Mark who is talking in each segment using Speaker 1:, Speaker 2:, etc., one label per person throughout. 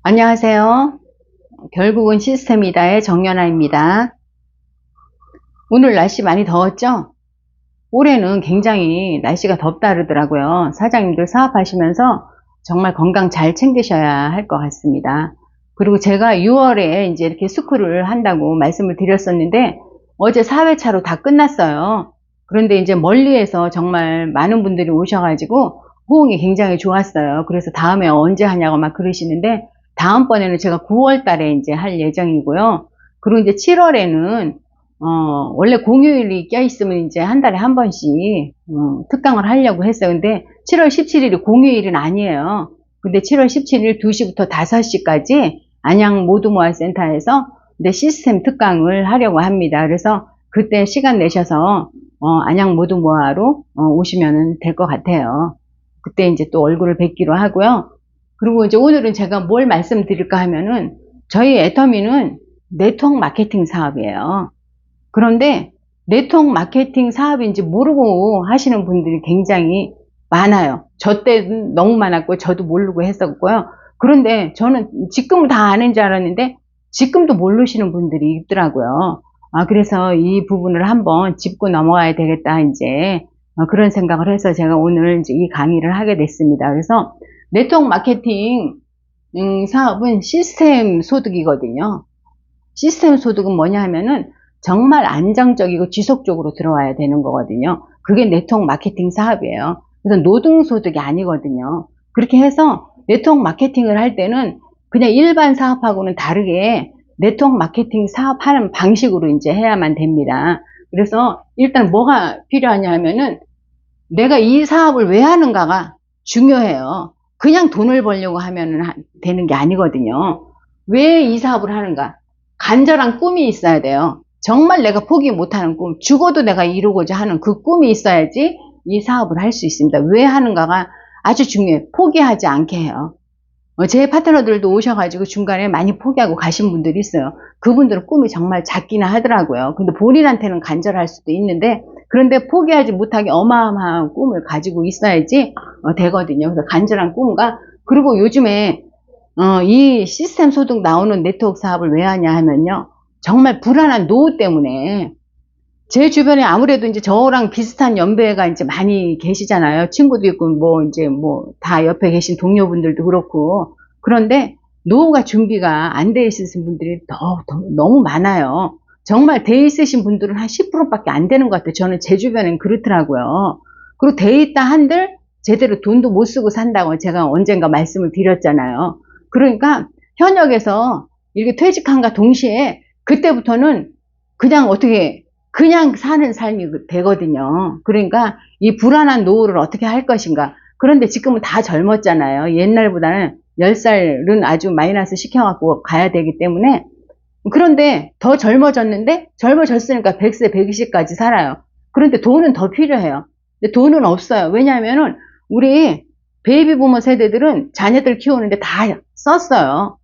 Speaker 1: 안녕하세요. 결국은 시스템이다의 정연아입니다. 오늘 날씨 많이 더웠죠? 올해는 굉장히 날씨가 덥다 그러더라고요. 사장님들 사업하시면서 정말 건강 잘 챙기셔야 할 것 같습니다. 그리고 제가 6월에 이제 이렇게 스쿨을 한다고 말씀을 드렸었는데 어제 4회차로 다 끝났어요. 그런데 이제 멀리에서 정말 많은 분들이 오셔가지고 호응이 굉장히 좋았어요. 그래서 다음에 언제 하냐고 막 그러시는데 다음번에는 제가 9월 달에 이제 할 예정이고요. 그리고 이제 7월에는 원래 공휴일이 껴있으면 이제 한 달에 한 번씩 특강을 하려고 했어요. 근데 7월 17일이 공휴일은 아니에요. 근데 7월 17일 2시부터 5시까지 안양 모두모아센터에서 시스템 특강을 하려고 합니다. 그래서 그때 시간 내셔서 안양 모두모아로 오시면 될 것 같아요. 그때 이제 또 얼굴을 뵙기로 하고요. 그리고 이제 오늘은 제가 뭘 말씀드릴까 하면은 저희 애터미는 네트워크 마케팅 사업이에요. 그런데 네트워크 마케팅 사업인지 모르고 하시는 분들이 굉장히 많아요. 저 때는 너무 많았고 저도 모르고 했었고요. 그런데 저는 지금은 다 아는 줄 알았는데 지금도 모르시는 분들이 있더라고요. 그래서 이 부분을 한번 짚고 넘어가야 되겠다 이제 그런 생각을 해서 제가 오늘 이제 이 강의를 하게 됐습니다. 그래서 네트워크 마케팅 사업은 시스템 소득이거든요. 시스템 소득은 뭐냐 하면은 정말 안정적이고 지속적으로 들어와야 되는 거거든요. 그게 네트워크 마케팅 사업이에요. 그래서 노동소득이 아니거든요. 그렇게 해서 네트워크 마케팅을 할 때는 그냥 일반 사업하고는 다르게 네트워크 마케팅 사업하는 방식으로 이제 해야만 됩니다. 그래서 일단 뭐가 필요하냐 하면은 내가 이 사업을 왜 하는가가 중요해요. 그냥 돈을 벌려고 하면 되는 게 아니거든요. 왜 이 사업을 하는가? 간절한 꿈이 있어야 돼요. 정말 내가 포기 못하는 꿈, 죽어도 내가 이루고자 하는 그 꿈이 있어야지 이 사업을 할 수 있습니다. 왜 하는가가 아주 중요해요. 포기하지 않게 해요. 제 파트너들도 오셔가지고 중간에 많이 포기하고 가신 분들이 있어요. 그분들은 꿈이 정말 작기나 하더라고요. 근데 본인한테는 간절할 수도 있는데 그런데 포기하지 못하게 어마어마한 꿈을 가지고 있어야지 되거든요. 그래서 간절한 꿈과 그리고 요즘에 이 시스템 소득 나오는 네트워크 사업을 왜 하냐 하면요. 정말 불안한 노후 때문에 제 주변에 아무래도 이제 저랑 비슷한 연배가 이제 많이 계시잖아요. 친구도 있고, 다 옆에 계신 동료분들도 그렇고. 그런데 노후가 준비가 안 돼 있으신 분들이 너무 많아요. 정말 돼 있으신 분들은 한 10%밖에 안 되는 것 같아요. 저는 제 주변엔 그렇더라고요. 그리고 돼 있다 한들 제대로 돈도 못 쓰고 산다고 제가 언젠가 말씀을 드렸잖아요. 그러니까 현역에서 이렇게 퇴직한과 동시에 그때부터는 그냥 사는 삶이 되거든요. 그러니까 이 불안한 노후를 어떻게 할 것인가. 그런데 지금은 다 젊었잖아요. 옛날보다는 10살은 아주 마이너스 시켜갖고 가야 되기 때문에. 그런데 더 젊어졌으니까 100세, 120까지 살아요. 그런데 돈은 더 필요해요. 근데 돈은 없어요. 왜냐하면은 우리 베이비 부머 세대들은 자녀들 키우는데 다 썼어요.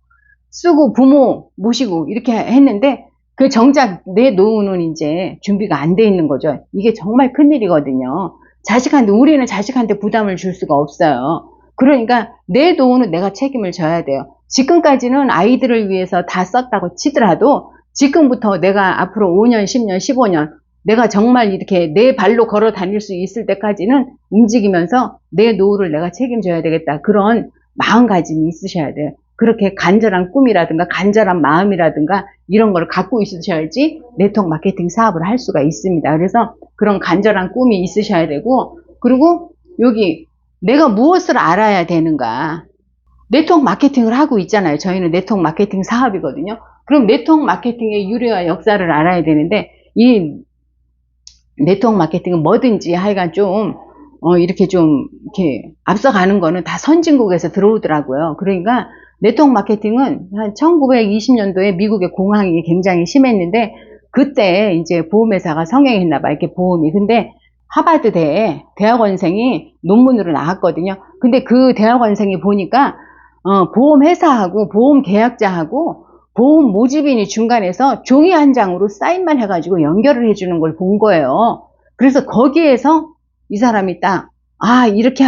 Speaker 1: 쓰고 부모 모시고 이렇게 했는데 그 정작 내 노후는 이제 준비가 안 돼 있는 거죠. 이게 정말 큰일이거든요. 우리는 자식한테 부담을 줄 수가 없어요. 그러니까 내 노후는 내가 책임을 져야 돼요. 지금까지는 아이들을 위해서 다 썼다고 치더라도 지금부터 내가 앞으로 5년, 10년, 15년 내가 정말 이렇게 내 발로 걸어 다닐 수 있을 때까지는 움직이면서 내 노후를 내가 책임져야 되겠다. 그런 마음가짐이 있으셔야 돼요. 그렇게 간절한 꿈이라든가 간절한 마음이라든가 이런 걸 갖고 있으셔야지 네트워크 마케팅 사업을 할 수가 있습니다. 그래서 그런 간절한 꿈이 있으셔야 되고 그리고 여기 내가 무엇을 알아야 되는가. 네트워크 마케팅을 하고 있잖아요. 저희는 네트워크 마케팅 사업이거든요. 그럼 네트워크 마케팅의 유래와 역사를 알아야 되는데 이 네트워크 마케팅은 뭐든지 하여간 이렇게 앞서가는 거는 다 선진국에서 들어오더라고요. 그러니까 네트워크 마케팅은 한 1920년도에 미국의 공황이 굉장히 심했는데 그때 이제 보험회사가 성행했나봐 이렇게 보험이. 근데 하버드대 대학원생이 논문으로 나왔거든요. 근데 그 대학원생이 보니까 보험회사하고 보험계약자하고 보험 모집인이 중간에서 종이 한 장으로 사인만 해가지고 연결을 해주는 걸 본 거예요. 그래서 거기에서 이 사람이 이렇게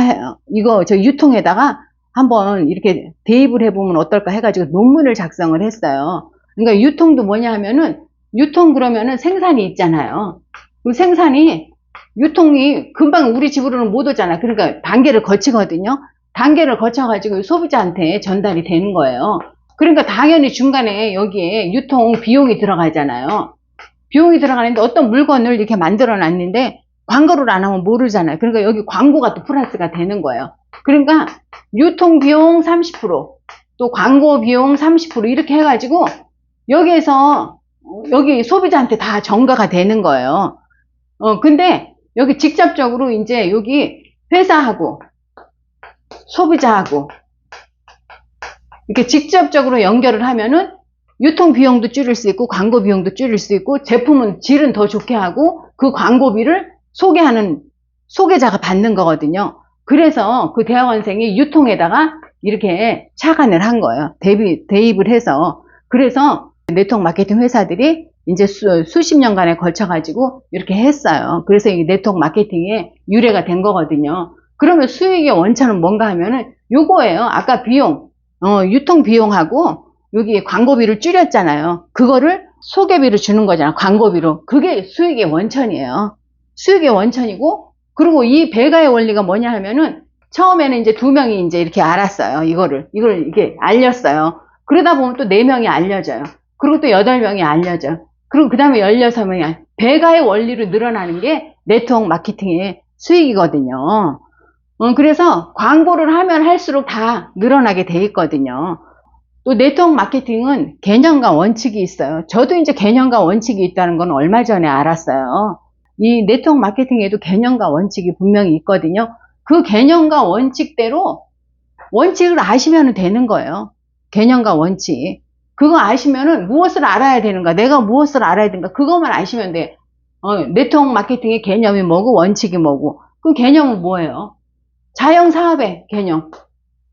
Speaker 1: 이거 유통에다가 한번 이렇게 대입을 해보면 어떨까 해가지고 논문을 작성을 했어요. 그러니까 유통도 뭐냐 하면은, 유통 그러면은 생산이 있잖아요. 그 생산이, 유통이 금방 우리 집으로는 못 오잖아. 그러니까 단계를 거치거든요. 단계를 거쳐가지고 소비자한테 전달이 되는 거예요. 그러니까 당연히 중간에 여기에 유통 비용이 들어가잖아요. 비용이 들어가는데 어떤 물건을 이렇게 만들어 놨는데 광고를 안 하면 모르잖아요. 그러니까 여기 광고가 또 플러스가 되는 거예요. 그러니까 유통 비용 30%, 또 광고 비용 30% 이렇게 해가지고 여기에서 여기 소비자한테 다 전가가 되는 거예요. 근데 여기 직접적으로 이제 여기 회사하고 소비자하고 이렇게 직접적으로 연결을 하면은 유통 비용도 줄일 수 있고 광고 비용도 줄일 수 있고 제품은 질은 더 좋게 하고 그 광고비를 소개하는 소개자가 받는 거거든요. 그래서 그 대학원생이 유통에다가 이렇게 착안을 한 거예요. 대입을 해서. 그래서 네트워크 마케팅 회사들이 이제 수십 년간에 걸쳐가지고 이렇게 했어요. 그래서 이 네트워크 마케팅에 유래가 된 거거든요. 그러면 수익의 원천은 뭔가 하면은 요거예요. 아까 비용, 유통 비용하고 여기 광고비를 줄였잖아요. 그거를 소개비로 주는 거잖아. 광고비로. 그게 수익의 원천이에요. 수익의 원천이고, 그리고 이 배가의 원리가 뭐냐 하면은 처음에는 이제 2명이 이제 이렇게 알았어요. 이걸 이렇게 알렸어요. 그러다 보면 또 4명이 알려져요. 그리고 또 8명이 알려져요. 그리고 그 다음에 16명이 배가의 원리로 늘어나는 게 네트워크 마케팅의 수익이거든요. 그래서 광고를 하면 할수록 다 늘어나게 돼 있거든요. 또 네트워크 마케팅은 개념과 원칙이 있어요. 저도 이제 개념과 원칙이 있다는 건 얼마 전에 알았어요. 이 네트워크 마케팅에도 개념과 원칙이 분명히 있거든요. 그 개념과 원칙대로 원칙을 아시면 되는 거예요. 개념과 원칙. 그거 아시면은 무엇을 알아야 되는가, 내가 무엇을 알아야 되는가, 그것만 아시면 돼. 네트워크 마케팅의 개념이 뭐고 원칙이 뭐고. 그 개념은 뭐예요? 자영사업의 개념.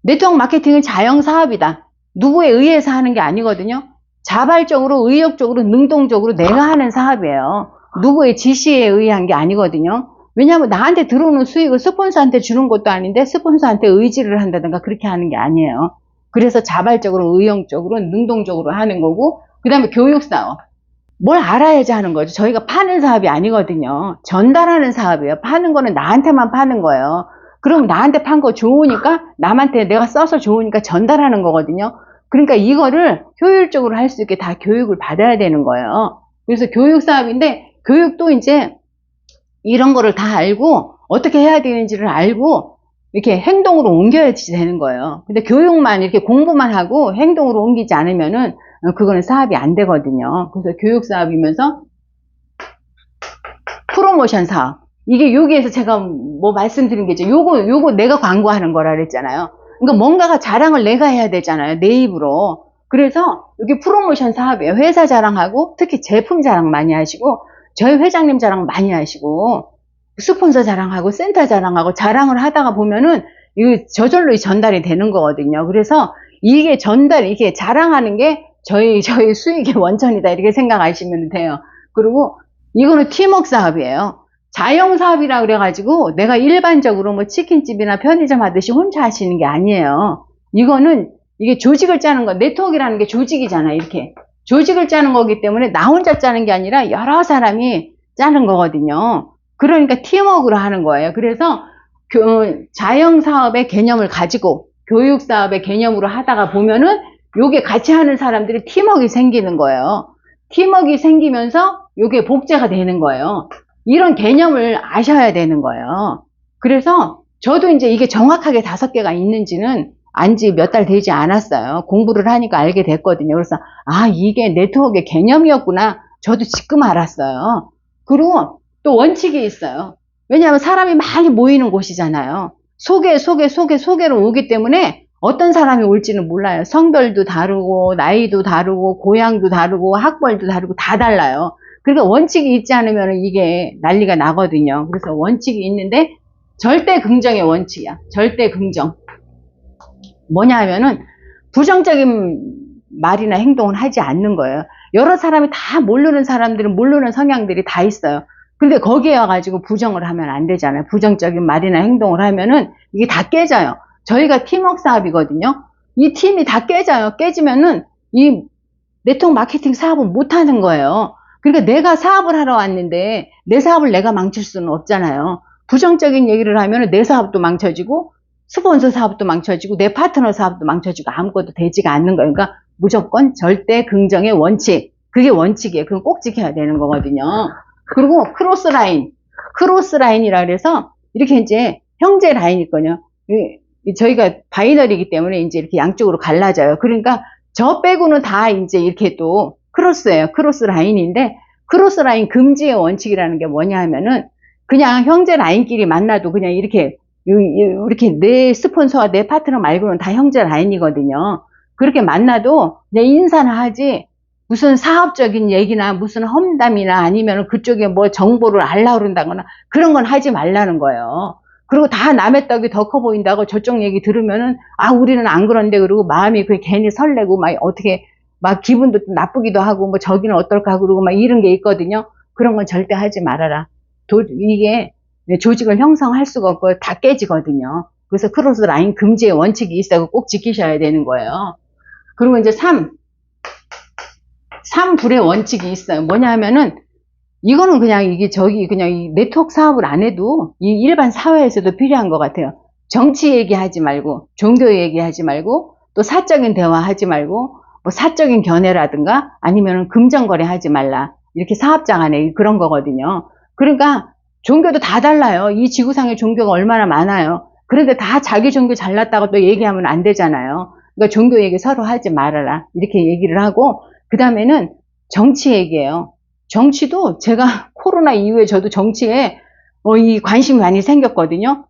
Speaker 1: 네트워크 마케팅은 자영사업이다. 누구에 의해서 하는 게 아니거든요. 자발적으로, 의욕적으로, 능동적으로 내가 하는 사업이에요. 누구의 지시에 의한 게 아니거든요. 왜냐하면 나한테 들어오는 수익을 스폰서한테 주는 것도 아닌데 스폰서한테 의지를 한다든가 그렇게 하는 게 아니에요. 그래서 자발적으로, 의욕적으로, 능동적으로 하는 거고, 그 다음에 교육사업. 뭘 알아야지 하는 거죠. 저희가 파는 사업이 아니거든요. 전달하는 사업이에요. 파는 거는 나한테만 파는 거예요. 그럼 나한테 판 거 좋으니까, 남한테 내가 써서 좋으니까 전달하는 거거든요. 그러니까 이거를 효율적으로 할 수 있게 다 교육을 받아야 되는 거예요. 그래서 교육 사업인데, 교육도 이제 이런 거를 다 알고, 어떻게 해야 되는지를 알고, 이렇게 행동으로 옮겨야지 되는 거예요. 근데 교육만 이렇게 공부만 하고 행동으로 옮기지 않으면은, 그거는 사업이 안 되거든요. 그래서 교육 사업이면서, 프로모션 사업. 이게 여기에서 제가 뭐 말씀드린 게 있죠. 요거 내가 광고하는 거라 그랬잖아요. 그러니까 뭔가가 자랑을 내가 해야 되잖아요. 내 입으로. 그래서 여기 프로모션 사업이에요. 회사 자랑하고 특히 제품 자랑 많이 하시고 저희 회장님 자랑 많이 하시고 스폰서 자랑하고 센터 자랑하고 자랑을 하다가 보면은 이거 저절로 전달이 되는 거거든요. 그래서 이게 이게 자랑하는 게 저희 수익의 원천이다. 이렇게 생각하시면 돼요. 그리고 이거는 팀워크 사업이에요. 자영 사업이라 그래가지고 내가 일반적으로 뭐 치킨집이나 편의점 하듯이 혼자 하시는 게 아니에요. 이게 조직을 짜는 거, 네트워크라는 게 조직이잖아요. 이렇게 조직을 짜는 거기 때문에 나 혼자 짜는 게 아니라 여러 사람이 짜는 거거든요. 그러니까 팀워크로 하는 거예요. 그래서 자영 사업의 개념을 가지고 교육 사업의 개념으로 하다가 보면은 요게 같이 하는 사람들이 팀워크가 생기는 거예요. 팀워크가 생기면서 요게 복제가 되는 거예요. 이런 개념을 아셔야 되는 거예요. 그래서 저도 이제 이게 정확하게 5개가 있는지는 안지 몇 달 되지 않았어요. 공부를 하니까 알게 됐거든요. 그래서 이게 네트워크의 개념이었구나. 저도 지금 알았어요. 그리고 또 원칙이 있어요. 왜냐하면 사람이 많이 모이는 곳이잖아요. 소개로 오기 때문에 어떤 사람이 올지는 몰라요. 성별도 다르고 나이도 다르고 고향도 다르고 학벌도 다르고 다 달라요. 그러니까 원칙이 있지 않으면 이게 난리가 나거든요. 그래서 원칙이 있는데 절대 긍정의 원칙이야. 절대 긍정. 뭐냐 하면은 부정적인 말이나 행동을 하지 않는 거예요. 여러 사람이 다 모르는 사람들은 모르는 성향들이 다 있어요. 근데 거기에 와가지고 부정을 하면 안 되잖아요. 부정적인 말이나 행동을 하면은 이게 다 깨져요. 저희가 팀워크 사업이거든요. 이 팀이 다 깨져요. 깨지면은 이 네트워크 마케팅 사업은 못 하는 거예요. 그러니까 내가 사업을 하러 왔는데 내 사업을 내가 망칠 수는 없잖아요. 부정적인 얘기를 하면 내 사업도 망쳐지고 스폰서 사업도 망쳐지고 내 파트너 사업도 망쳐지고 아무것도 되지가 않는 거예요. 그러니까 무조건 절대 긍정의 원칙. 그게 원칙이에요. 그건 꼭 지켜야 되는 거거든요. 그리고 크로스라인이라 그래서 이렇게 이제 형제 라인이 있거든요. 저희가 바이너리이기 때문에 이제 이렇게 양쪽으로 갈라져요. 그러니까 저 빼고는 다 이제 이렇게 또 크로스예요. 크로스라인인데 크로스라인 금지의 원칙이라는 게 뭐냐 하면은 그냥 형제 라인끼리 만나도 그냥 이렇게 내 스폰서와 내 파트너 말고는 다 형제 라인이거든요. 그렇게 만나도 그냥 인사나 하지 무슨 사업적인 얘기나 무슨 험담이나 아니면 그쪽에 뭐 정보를 알라 그런다거나 그런 건 하지 말라는 거예요. 그리고 다 남의 떡이 더 커 보인다고 저쪽 얘기 들으면은 아 우리는 안 그런데 그러고 마음이 그 괜히 설레고 막 어떻게 막 기분도 나쁘기도 하고 뭐 저기는 어떨까 그러고 막 이런 게 있거든요. 그런 건 절대 하지 말아라. 이게 조직을 형성할 수가 없고 다 깨지거든요. 그래서 크로스 라인 금지의 원칙이 있어요. 꼭 지키셔야 되는 거예요. 그리고 이제 3불의 원칙이 있어요. 뭐냐 하면은 이거는 그냥 이게 그냥 이 네트워크 사업을 안 해도 이 일반 사회에서도 필요한 것 같아요. 정치 얘기하지 말고, 종교 얘기하지 말고, 또 사적인 대화하지 말고, 뭐 사적인 견해라든가 아니면 금전거래 하지 말라. 이렇게 사업장 안에 그런 거거든요. 그러니까 종교도 다 달라요. 이 지구상에 종교가 얼마나 많아요. 그런데 다 자기 종교 잘났다고 또 얘기하면 안 되잖아요. 그러니까 종교 얘기 서로 하지 말아라. 이렇게 얘기를 하고, 그 다음에는 정치 얘기예요. 정치도 제가 코로나 이후에 저도 정치에 이 관심이 많이 생겼거든요.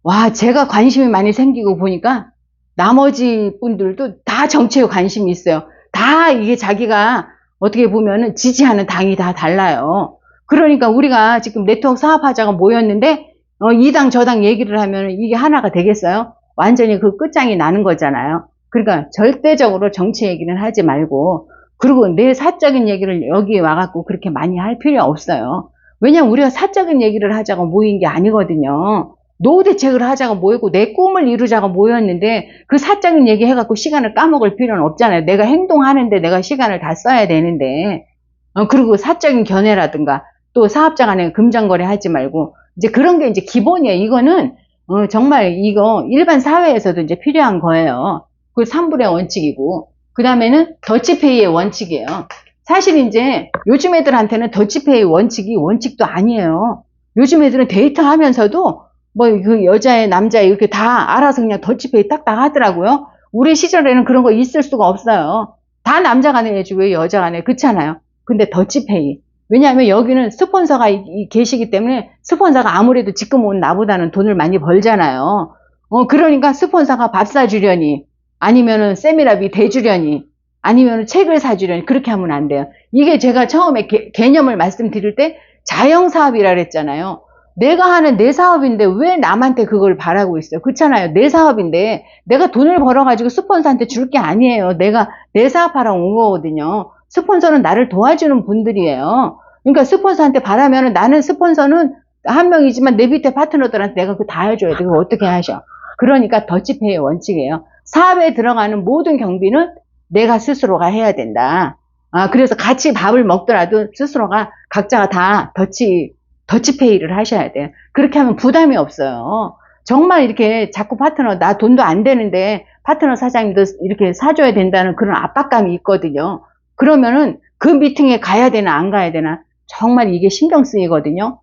Speaker 1: 와, 제가 관심이 많이 생기고 보니까 나머지 분들도 다 정치에 관심이 있어요. 다 이게 자기가 어떻게 보면은 지지하는 당이 다 달라요. 그러니까 우리가 지금 네트워크 사업하자가 모였는데 이 당 저 당 얘기를 하면 이게 하나가 되겠어요? 완전히 그 끝장이 나는 거잖아요. 그러니까 절대적으로 정치 얘기는 하지 말고 그리고 내 사적인 얘기를 여기에 와갖고 그렇게 많이 할 필요 없어요. 왜냐면 우리가 사적인 얘기를 하자고 모인 게 아니거든요. 노후 대책을 하자고 모였고 내 꿈을 이루자고 모였는데 그 사적인 얘기 해갖고 시간을 까먹을 필요는 없잖아요. 내가 행동하는데 내가 시간을 다 써야 되는데 그리고 사적인 견해라든가 또 사업자 간에 금전거래 하지 말고 이제 그런 게 이제 기본이에요. 이거는 정말 이거 일반 사회에서도 이제 필요한 거예요. 그 3불의 원칙이고 그 다음에는 더치페이의 원칙이에요. 사실 이제 요즘 애들한테는 더치페이 원칙이 원칙도 아니에요. 요즘 애들은 데이트 하면서도 뭐 그 여자애 남자애 이렇게 다 알아서 그냥 더치페이 딱딱 하더라고요. 우리 시절에는 그런 거 있을 수가 없어요. 다 남자가 내야지 왜 여자가 내 그렇잖아요. 근데 더치페이 왜냐하면 여기는 스폰서가 계시기 때문에 스폰서가 아무래도 지금 온 나보다는 돈을 많이 벌잖아요. 그러니까 스폰서가 밥 사주려니 아니면은 세미나비 대주려니 아니면은 책을 사주려니 그렇게 하면 안 돼요. 이게 제가 처음에 개념을 말씀드릴 때 자영사업이라 그랬잖아요. 내가 하는 내 사업인데 왜 남한테 그걸 바라고 있어요? 그렇잖아요. 내 사업인데 내가 돈을 벌어가지고 스폰서한테 줄 게 아니에요. 내가 내 사업하러 온 거거든요. 스폰서는 나를 도와주는 분들이에요. 그러니까 스폰서한테 바라면은 나는 스폰서는 한 명이지만 내 밑에 파트너들한테 내가 그거 다 해줘야 돼. 그거 어떻게 하셔? 그러니까 더치페이의 원칙이에요. 사업에 들어가는 모든 경비는 내가 스스로가 해야 된다. 그래서 같이 밥을 먹더라도 스스로가 각자가 다 더치페이를 하셔야 돼요. 그렇게 하면 부담이 없어요. 정말 이렇게 자꾸 파트너, 나 돈도 안 되는데 파트너 사장님도 이렇게 사줘야 된다는 그런 압박감이 있거든요. 그러면은 그 미팅에 가야 되나 안 가야 되나 정말 이게 신경 쓰이거든요.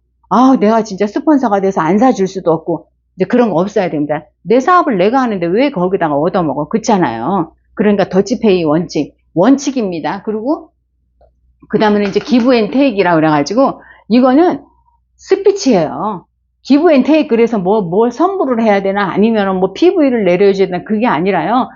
Speaker 1: 내가 진짜 스폰서가 돼서 안 사줄 수도 없고 이제 그런 거 없어야 됩니다. 내 사업을 내가 하는데 왜 거기다가 얻어먹어? 그렇잖아요. 그러니까 더치페이 원칙입니다. 그리고 그 다음에는 이제 기브앤테이크라고 그래가지고 이거는 스피치예요. 기브앤테이크 그래서 뭘 선물을 해야 되나 아니면 뭐 PV를 내려줘야 되나 그게 아니라요.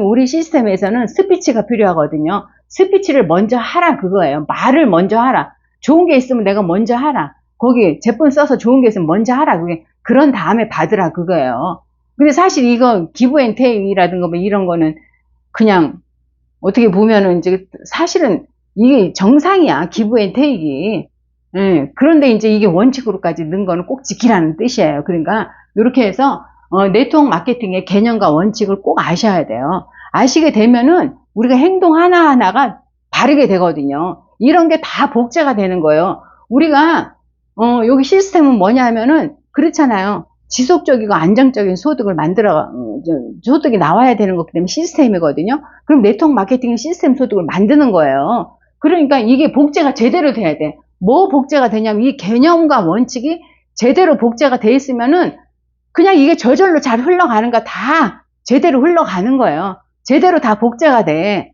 Speaker 1: 우리 시스템에서는 스피치가 필요하거든요. 스피치를 먼저 하라 그거예요. 말을 먼저 하라. 좋은 게 있으면 내가 먼저 하라. 거기 제품 써서 좋은 게 있으면 먼저 하라. 그런 다음에 받으라 그거예요. 근데 사실 이거 기브앤테이크라든가 뭐 이런 거는 그냥 어떻게 보면은 이제 사실은 이게 정상이야. 기브앤테이크. 그런데 이제 이게 원칙으로까지 넣은 거는 꼭 지키라는 뜻이에요. 그러니까 이렇게 해서 네트워크 마케팅의 개념과 원칙을 꼭 아셔야 돼요. 아시게 되면은 우리가 행동 하나하나가 바르게 되거든요. 이런 게 다 복제가 되는 거예요. 우리가 여기 시스템은 뭐냐 하면은 그렇잖아요. 지속적이고 안정적인 소득을 소득이 나와야 되는 거기 때문에 시스템이거든요. 그럼 네트워크 마케팅은 시스템 소득을 만드는 거예요. 그러니까 이게 복제가 제대로 돼야 돼. 뭐 복제가 되냐면 이 개념과 원칙이 제대로 복제가 돼 있으면은 그냥 이게 저절로 잘 흘러가는 거 다 제대로 흘러가는 거예요. 제대로 다 복제가 돼.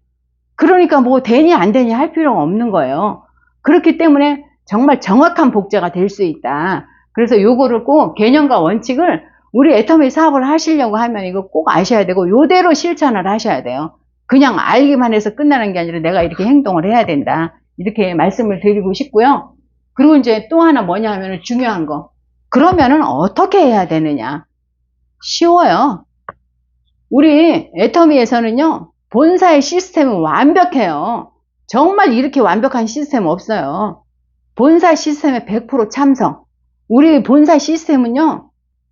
Speaker 1: 그러니까 뭐 되니 안 되니 할 필요가 없는 거예요. 그렇기 때문에 정말 정확한 복제가 될 수 있다. 그래서 요거를 꼭 개념과 원칙을 우리 애터미 사업을 하시려고 하면 이거 꼭 아셔야 되고 요대로 실천을 하셔야 돼요. 그냥 알기만 해서 끝나는 게 아니라 내가 이렇게 행동을 해야 된다. 이렇게 말씀을 드리고 싶고요. 그리고 이제 또 하나 뭐냐 하면 중요한 거. 그러면은 어떻게 해야 되느냐? 쉬워요. 우리 애터미에서는요, 본사의 시스템은 완벽해요. 정말 이렇게 완벽한 시스템 없어요. 본사 시스템에 100% 참석. 우리 본사 시스템은요,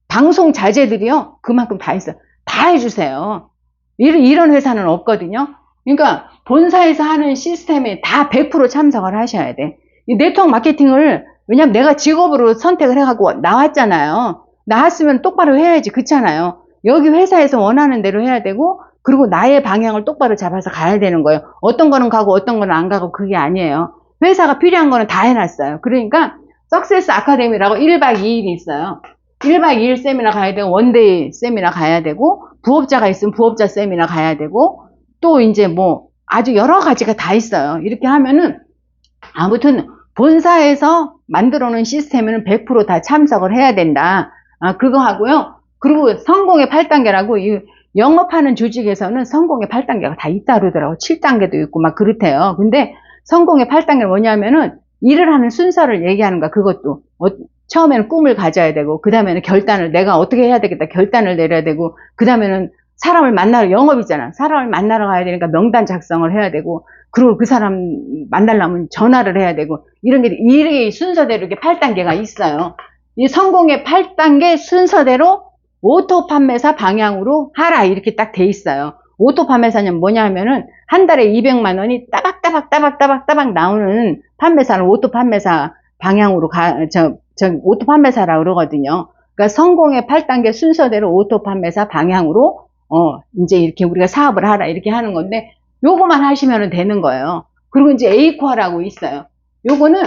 Speaker 1: 방송 자재들이요, 그만큼 다 있어요. 다 해주세요. 이런 회사는 없거든요. 그러니까 본사에서 하는 시스템에 다 100% 참석을 하셔야 돼. 이 네트워크 마케팅을, 왜냐면 내가 직업으로 선택을 해갖고 나왔잖아요. 나왔으면 똑바로 해야지. 그렇잖아요. 여기 회사에서 원하는 대로 해야 되고, 그리고 나의 방향을 똑바로 잡아서 가야 되는 거예요. 어떤 거는 가고 어떤 거는 안 가고 그게 아니에요. 회사가 필요한 거는 다 해놨어요. 그러니까 석세스 아카데미라고 1박 2일이 있어요. 1박 2일 세미나 가야 되고 원데이 세미나 가야 되고 부업자가 있으면 부업자 세미나 가야 되고 또 이제 뭐 아주 여러 가지가 다 있어요. 이렇게 하면은 아무튼 본사에서 만들어 놓은 시스템에는 100% 다 참석을 해야 된다. 그거 하고요. 그리고 성공의 8단계라고 이 영업하는 조직에서는 성공의 8단계가 다 있다 그러더라고. 7단계도 있고 막 그렇대요. 근데 성공의 8단계는 뭐냐면은 일을 하는 순서를 얘기하는 거야. 그것도 처음에는 꿈을 가져야 되고 그 다음에는 결단을 내가 어떻게 해야 되겠다 결단을 내려야 되고 그 다음에는 사람을 만나러 영업이잖아. 사람을 만나러 가야 되니까 명단 작성을 해야 되고 그리고 그 사람 만나려면 전화를 해야 되고 이런 게 이렇게 순서대로 이렇게 8단계가 있어요. 이 성공의 8단계 순서대로 오토 판매사 방향으로 하라 이렇게 딱 돼 있어요. 오토 판매사는 뭐냐 하면은 한 달에 200만 원이 따박따박 나오는 판매사는 오토 판매사 방향으로 오토 판매사라고 그러거든요. 그러니까 성공의 8단계 순서대로 오토 판매사 방향으로 이제 이렇게 우리가 사업을 하라 이렇게 하는 건데 요거만 하시면 되는 거예요. 그리고 이제 에이코아라고 있어요. 요거는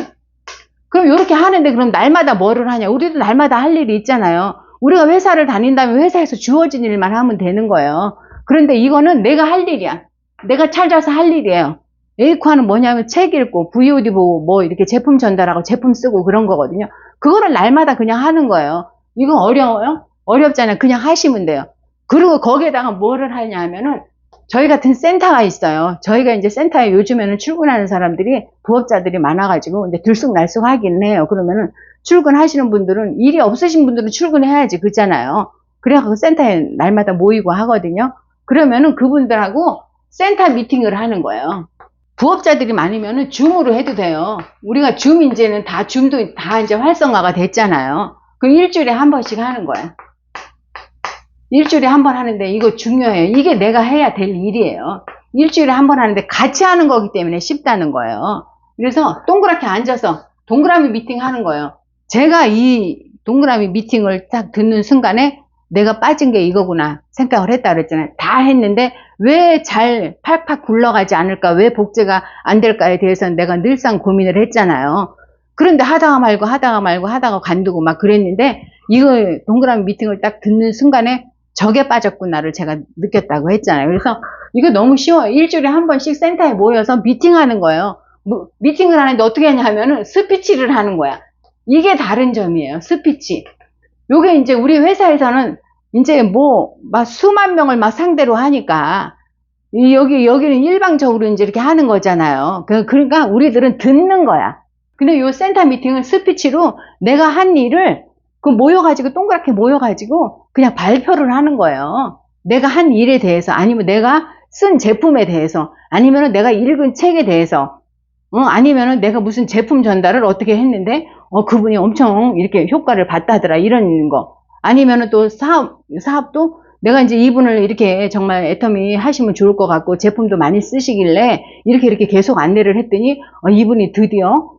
Speaker 1: 그럼 요렇게 하는데 그럼 날마다 뭐를 하냐? 우리도 날마다 할 일이 있잖아요. 우리가 회사를 다닌다면 회사에서 주어진 일만 하면 되는 거예요. 그런데 이거는 내가 할 일이야. 내가 찾아서 할 일이에요. 에이코아는 뭐냐면 책 읽고 VOD 보고 뭐 이렇게 제품 전달하고 제품 쓰고 그런 거거든요. 그거를 날마다 그냥 하는 거예요. 이거 어려워요? 어렵잖아요. 그냥 하시면 돼요. 그리고 거기에다가 뭐를 하냐 하면은 저희 같은 센터가 있어요. 저희가 이제 센터에 요즘에는 출근하는 사람들이 부업자들이 많아가지고 이제 들쑥날쑥 하긴 해요. 그러면은 출근하시는 분들은 일이 없으신 분들은 출근해야지 그렇잖아요. 그래갖고 센터에 날마다 모이고 하거든요. 그러면은 그분들하고 센터 미팅을 하는 거예요. 부업자들이 많으면은 줌으로 해도 돼요. 우리가 줌 이제는 다 줌도 다 이제 활성화가 됐잖아요. 그럼 일주일에 한 번씩 하는 거예요. 일주일에 한 번 하는데 이거 중요해요. 이게 내가 해야 될 일이에요. 일주일에 한 번 하는데 같이 하는 거기 때문에 쉽다는 거예요. 그래서 동그랗게 앉아서 동그라미 미팅 하는 거예요. 제가 이 동그라미 미팅을 딱 듣는 순간에 내가 빠진 게 이거구나 생각을 했다 그랬잖아요. 다 했는데 왜 잘 팍팍 굴러가지 않을까, 왜 복제가 안 될까에 대해서는 내가 늘상 고민을 했잖아요. 그런데 하다가 말고 관두고 막 그랬는데 이거 동그라미 미팅을 딱 듣는 순간에 적에 빠졌구나를 제가 느꼈다고 했잖아요. 그래서 이거 너무 쉬워요. 일주일에 한 번씩 센터에 모여서 미팅하는 거예요. 미팅을 하는데 어떻게 하냐면은 스피치를 하는 거야. 이게 다른 점이에요. 스피치. 요게 이제 우리 회사에서는 이제 뭐 막 수만 명을 막 상대로 하니까 여기는 일방적으로 이제 이렇게 하는 거잖아요. 그러니까 우리들은 듣는 거야. 근데 요 센터 미팅은 스피치로 내가 한 일을 모여가지고 동그랗게 모여가지고 그냥 발표를 하는 거예요. 내가 한 일에 대해서 아니면 내가 쓴 제품에 대해서 아니면 내가 읽은 책에 대해서 아니면은 내가 무슨 제품 전달을 어떻게 했는데 그분이 엄청 이렇게 효과를 봤다더라 이런 거 아니면은 또 사업도 내가 이제 이분을 이렇게 정말 애터미 하시면 좋을 것 같고 제품도 많이 쓰시길래 이렇게 계속 안내를 했더니 이분이 드디어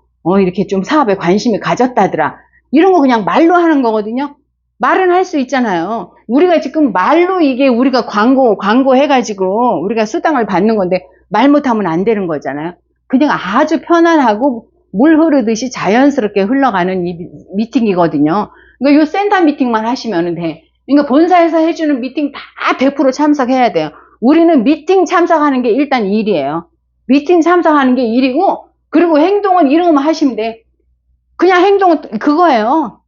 Speaker 1: 이렇게 좀 사업에 관심이 가졌다더라. 이런 거 그냥 말로 하는 거거든요. 말은 할 수 있잖아요. 우리가 지금 말로 이게 우리가 광고 해가지고 우리가 수당을 받는 건데 말 못하면 안 되는 거잖아요. 그냥 아주 편안하고 물 흐르듯이 자연스럽게 흘러가는 이 미팅이거든요. 그러니까 요 센터 미팅만 하시면 돼. 그러니까 본사에서 해주는 미팅 다 100% 참석해야 돼요. 우리는 미팅 참석하는 게 일단 일이에요. 미팅 참석하는 게 일이고, 그리고 행동은 이런 것만 하시면 돼. 그냥 행동은 그거예요.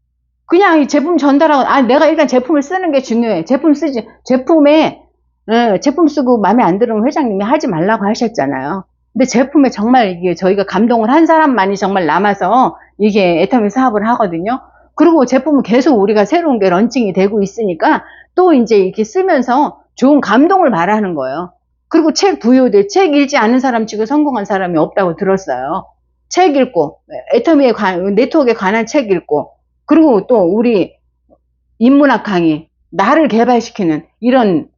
Speaker 1: 그냥 이 제품 전달하고, 내가 일단 제품을 쓰는 게 중요해. 제품 쓰지. 제품 쓰고 마음에 안 들으면 회장님이 하지 말라고 하셨잖아요. 근데 제품에 정말 이게 저희가 감동을 한 사람만이 정말 남아서 이게 애터미 사업을 하거든요. 그리고 제품은 계속 우리가 새로운 게 런칭이 되고 있으니까 또 이제 이렇게 쓰면서 좋은 감동을 말하는 거예요. 그리고 책 부여돼. 책 읽지 않은 사람 치고 성공한 사람이 없다고 들었어요. 책 읽고, 네트워크에 관한 책 읽고, 그리고 또 우리 인문학 강의, 나를 개발시키는 이런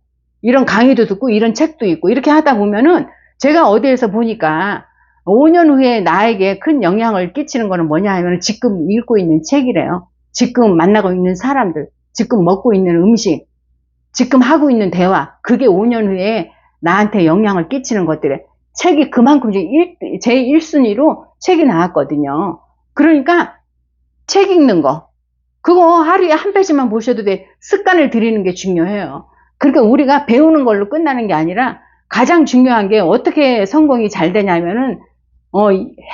Speaker 1: 강의도 듣고 이런 책도 있고 이렇게 하다 보면은 제가 어디에서 보니까 5년 후에 나에게 큰 영향을 끼치는 거는 뭐냐 하면 지금 읽고 있는 책이래요. 지금 만나고 있는 사람들, 지금 먹고 있는 음식, 지금 하고 있는 대화, 그게 5년 후에 나한테 영향을 끼치는 것들에 책이 그만큼 제 1순위로 책이 나왔거든요. 그러니까 책 읽는 거, 그거 하루에 한 페이지만 보셔도 돼. 습관을 들이는 게 중요해요. 그러니까 우리가 배우는 걸로 끝나는 게 아니라 가장 중요한 게 어떻게 성공이 잘 되냐면은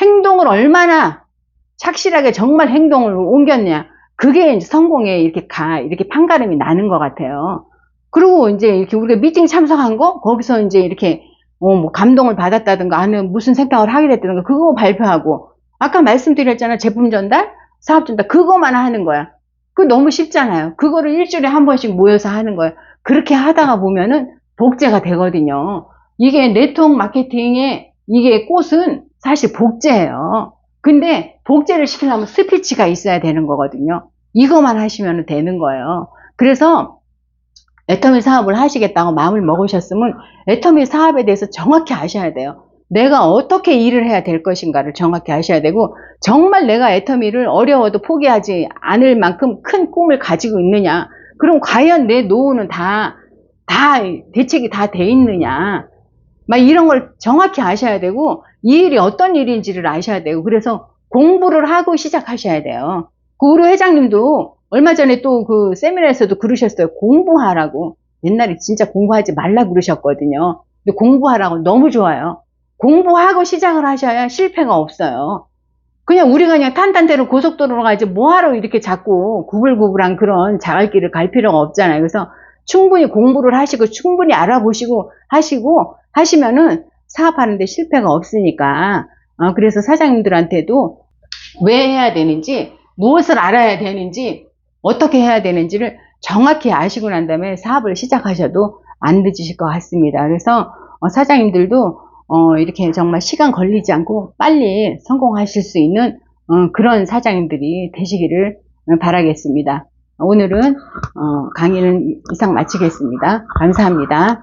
Speaker 1: 행동을 얼마나 착실하게 정말 행동을 옮겼냐. 그게 이제 성공에 이렇게 판가름이 나는 것 같아요. 그리고 이제 이렇게 우리가 미팅 참석한 거, 거기서 이제 이렇게 뭐 감동을 받았다든가 아니면 무슨 생각을 하게 됐다든가 그거 발표하고, 아까 말씀드렸잖아. 제품 전달, 사업 전달, 그거만 하는 거야. 그거 너무 쉽잖아요. 그거를 일주일에 한 번씩 모여서 하는 거예요. 그렇게 하다가 보면은 복제가 되거든요. 이게 네트워크 마케팅의 이게 꽃은 사실 복제예요. 근데 복제를 시키려면 스피치가 있어야 되는 거거든요. 이거만 하시면 되는 거예요. 그래서 애터미 사업을 하시겠다고 마음을 먹으셨으면 애터미 사업에 대해서 정확히 아셔야 돼요. 내가 어떻게 일을 해야 될 것인가를 정확히 아셔야 되고, 정말 내가 애터미를 어려워도 포기하지 않을 만큼 큰 꿈을 가지고 있느냐, 그럼 과연 내 노후는 다 대책이 다 돼 있느냐, 막 이런 걸 정확히 아셔야 되고, 이 일이 어떤 일인지를 아셔야 되고, 그래서 공부를 하고 시작하셔야 돼요. 그 우리 회장님도 얼마 전에 또 그 세미나에서도 그러셨어요. 공부하라고. 옛날에 진짜 공부하지 말라 그러셨거든요. 근데 공부하라고. 너무 좋아요. 공부하고 시작을 하셔야 실패가 없어요. 그냥 우리가 그냥 탄탄대로 고속도로로 가지 뭐하러 이렇게 자꾸 구불구불한 그런 자갈길을 갈 필요가 없잖아요. 그래서 충분히 공부를 하시고 충분히 알아보시고 하시면은 사업하는데 실패가 없으니까. 그래서 사장님들한테도 왜 해야 되는지, 무엇을 알아야 되는지, 어떻게 해야 되는지를 정확히 아시고 난 다음에 사업을 시작하셔도 안 늦으실 것 같습니다. 그래서 사장님들도 이렇게 정말 시간 걸리지 않고 빨리 성공하실 수 있는 그런 사장님들이 되시기를 바라겠습니다. 오늘은 강의는 이상 마치겠습니다. 감사합니다.